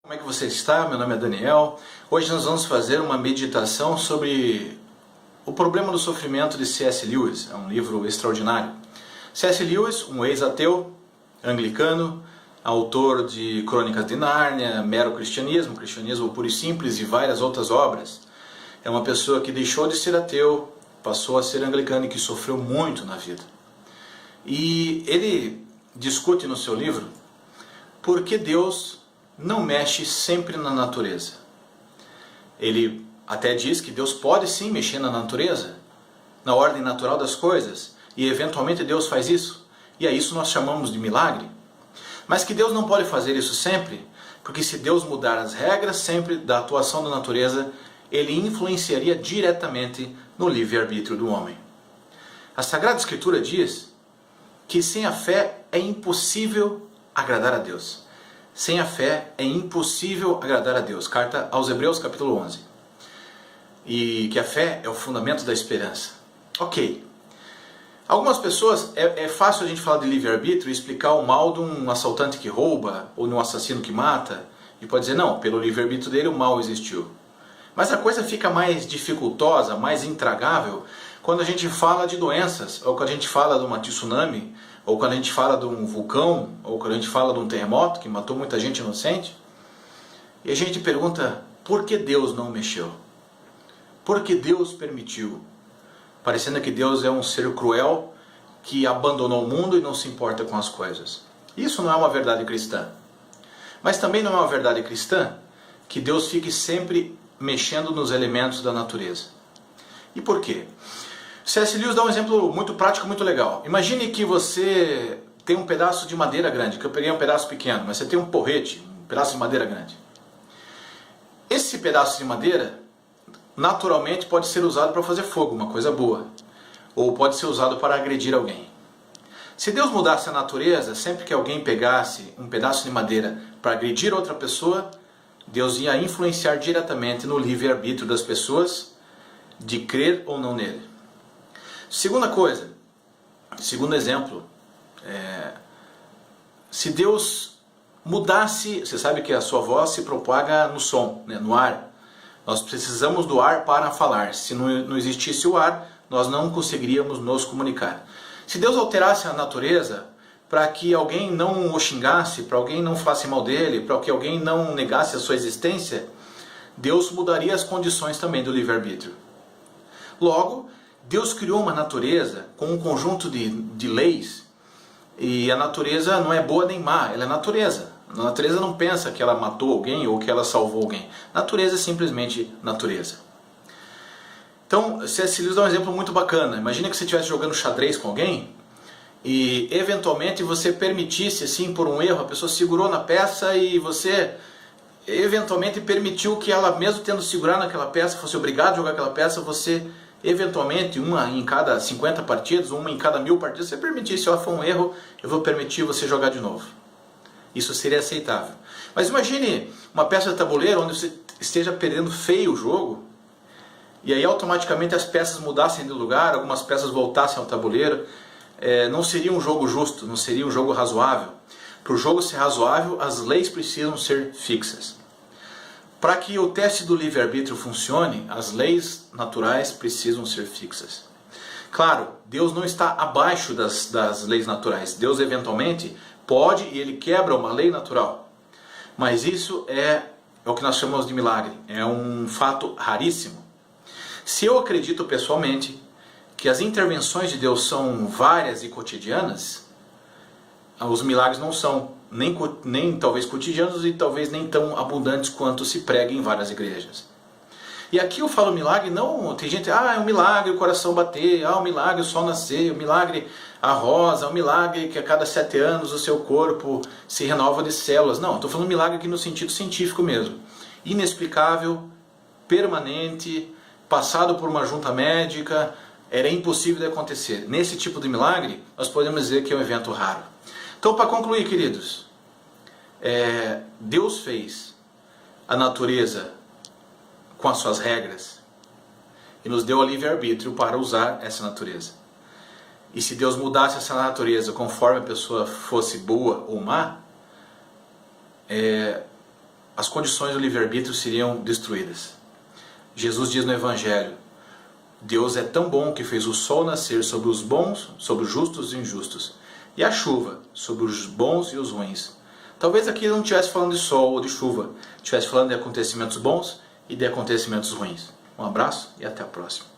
Como é que você está? Meu nome é Daniel. Hoje nós vamos fazer uma meditação sobre o problema do sofrimento de C.S. Lewis. É um livro extraordinário. C.S. Lewis, um ex-ateu, anglicano, autor de Crônicas de Nárnia, Mero Cristianismo, Cristianismo Puro e Simples e várias outras obras. É uma pessoa que deixou de ser ateu, passou a ser anglicano e que sofreu muito na vida. E ele discute no seu livro por que Deus não mexe sempre na natureza. Ele até diz que Deus pode sim mexer na natureza, na ordem natural das coisas, e eventualmente Deus faz isso, e a isso nós chamamos de milagre. Mas que Deus não pode fazer isso sempre, porque se Deus mudar as regras sempre da atuação da natureza, ele influenciaria diretamente no livre-arbítrio do homem. A Sagrada Escritura diz que sem a fé é impossível agradar a Deus. Sem a fé é impossível agradar a Deus. Carta aos Hebreus, capítulo 11. E que a fé é o fundamento da esperança. Ok. Algumas pessoas, é fácil a gente falar de livre-arbítrio e explicar o mal de um assaltante que rouba ou de um assassino que mata. E pode dizer, não, pelo livre-arbítrio dele o mal existiu. Mas a coisa fica mais dificultosa, mais intragável, quando a gente fala de doenças, ou quando a gente fala de uma tsunami, ou quando a gente fala de um vulcão, ou quando a gente fala de um terremoto que matou muita gente inocente. E a gente pergunta, por que Deus não mexeu? Por que Deus permitiu? Parecendo que Deus é um ser cruel que abandonou o mundo e não se importa com as coisas. Isso não é uma verdade cristã. Mas também não é uma verdade cristã que Deus fique sempre mexendo nos elementos da natureza. E por quê? C.S. Lewis dá um exemplo muito prático, muito legal. Imagine que você tem um pedaço de madeira grande, que eu peguei um pedaço pequeno, mas você tem um porrete, um pedaço de madeira grande. Esse pedaço de madeira, naturalmente, pode ser usado para fazer fogo, uma coisa boa. Ou pode ser usado para agredir alguém. Se Deus mudasse a natureza, sempre que alguém pegasse um pedaço de madeira para agredir outra pessoa, Deus ia influenciar diretamente no livre-arbítrio das pessoas de crer ou não nele. Segunda coisa, segundo exemplo, se Deus mudasse, você sabe que a sua voz se propaga no som, né, no ar. Nós precisamos do ar para falar. Se não existisse o ar, nós não conseguiríamos nos comunicar. Se Deus alterasse a natureza para que alguém não o xingasse, para alguém não falasse mal dele, para que alguém não negasse a sua existência, Deus mudaria as condições também do livre-arbítrio. Logo, Deus criou uma natureza com um conjunto de leis, e a natureza não é boa nem má, ela é natureza. A natureza não pensa que ela matou alguém ou que ela salvou alguém. Natureza é simplesmente natureza. Então, C.S. Lewis dá um exemplo muito bacana. Imagina que você estivesse jogando xadrez com alguém e eventualmente você permitisse, assim, por um erro, a pessoa segurou na peça e você eventualmente permitiu que ela, mesmo tendo segurado naquela peça, fosse obrigado a jogar aquela peça, você eventualmente, uma em cada 50 partidas, uma em cada 1000 partidas, você permitisse, ó, foi um erro, eu vou permitir você jogar de novo. Isso seria aceitável. Mas imagine uma peça de tabuleiro onde você esteja perdendo feio o jogo, e aí automaticamente as peças mudassem de lugar, algumas peças voltassem ao tabuleiro. Não seria um jogo justo, não seria um jogo razoável. Para o jogo ser razoável, as leis precisam ser fixas. Para que o teste do livre-arbítrio funcione, as leis naturais precisam ser fixas. Claro, Deus não está abaixo das leis naturais. Deus eventualmente pode e ele quebra uma lei natural. Mas isso é o que nós chamamos de milagre. É um fato raríssimo. Se eu acredito pessoalmente que as intervenções de Deus são várias e cotidianas, os milagres não são nem talvez cotidianos e talvez nem tão abundantes quanto se prega em várias igrejas. E aqui eu falo milagre, não, tem gente, é um milagre o coração bater, um milagre o sol nascer, um milagre a rosa, um milagre que a cada 7 anos o seu corpo se renova de células. Não, estou falando milagre aqui no sentido científico mesmo. Inexplicável, permanente, passado por uma junta médica, era impossível de acontecer. Nesse tipo de milagre, nós podemos dizer que é um evento raro. Então, para concluir, queridos, Deus fez a natureza com as suas regras e nos deu o livre-arbítrio para usar essa natureza. E se Deus mudasse essa natureza conforme a pessoa fosse boa ou má, as condições do livre-arbítrio seriam destruídas. Jesus diz no Evangelho: Deus é tão bom que fez o sol nascer sobre os bons, sobre os justos e injustos, e a chuva sobre os bons e os ruins. Talvez aqui não estivesse falando de sol ou de chuva, estivesse falando de acontecimentos bons e de acontecimentos ruins. Um abraço e até a próxima.